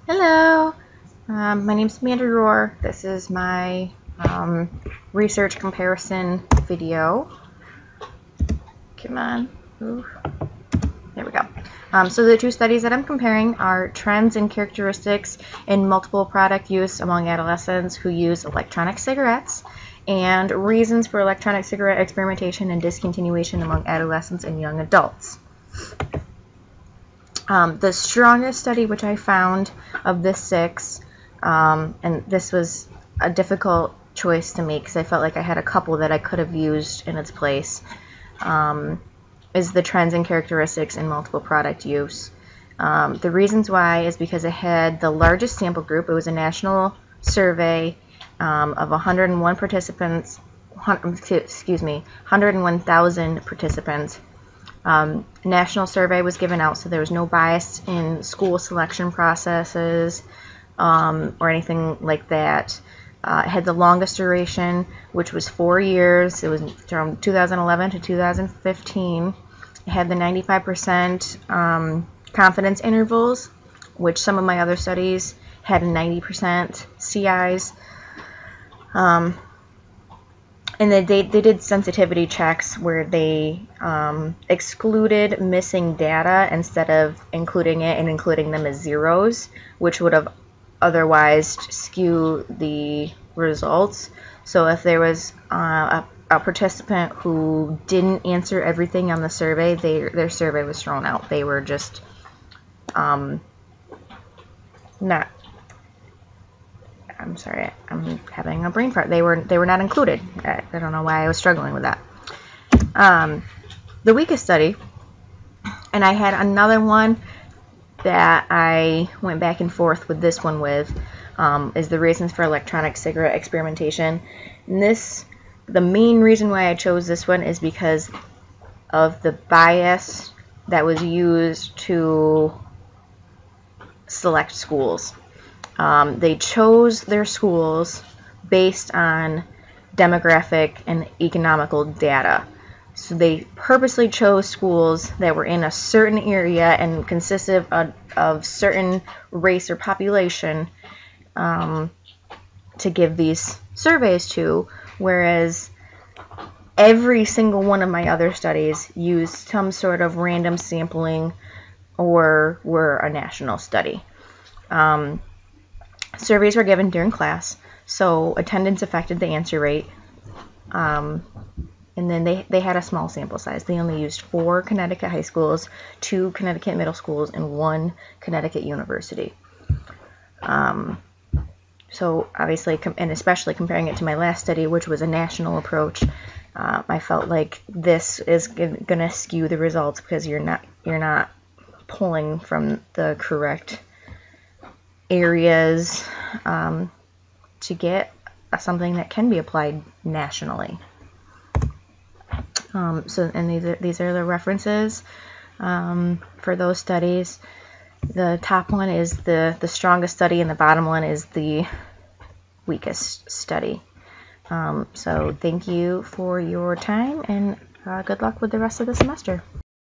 Hello, my name is Amanda Rohr. This is my research comparison video. Come on. Ooh. There we go. So the two studies that I'm comparing are trends and characteristics in multiple product use among adolescents who use electronic cigarettes, and reasons for electronic cigarette experimentation and discontinuation among adolescents and young adults. The strongest study which I found of the six, and this was a difficult choice to make because I felt like I had a couple that I could have used in its place, is the trends and characteristics in multiple product use. The reasons why is because it had the largest sample group. It was a national survey of 101 participants, 101,000 participants. National survey was given out, so there was no bias in school selection processes or anything like that. It had the longest duration, which was 4 years. It was from 2011 to 2015. It had the 95% confidence intervals, which some of my other studies had a 90% CIs. And they did sensitivity checks where they excluded missing data instead of including it and including them as zeros, which would have otherwise skewed the results. So if there was a participant who didn't answer everything on the survey, their survey was thrown out. They were just not. I'm sorry, I'm having a brain fart. They were not included. I don't know why I was struggling with that. The weakest study, and I had another one that I went back and forth with this one with, is the reasons for electronic cigarette experimentation. And the main reason why I chose this one is because of the bias that was used to select schools. They chose their schools based on demographic and economical data. So they purposely chose schools that were in a certain area and consisted of certain race or population to give these surveys to, whereas every single one of my other studies used some sort of random sampling or were a national study. Surveys were given during class, so attendance affected the answer rate. And then they had a small sample size. They only used 4 Connecticut high schools, 2 Connecticut middle schools, and 1 Connecticut university. So obviously, and especially comparing it to my last study, which was a national approach, I felt like this is going to skew the results because you're not pulling from the correct areas to get something that can be applied nationally. And these are the references for those studies. The top one is the strongest study, and the bottom one is the weakest study. So thank you for your time, and good luck with the rest of the semester.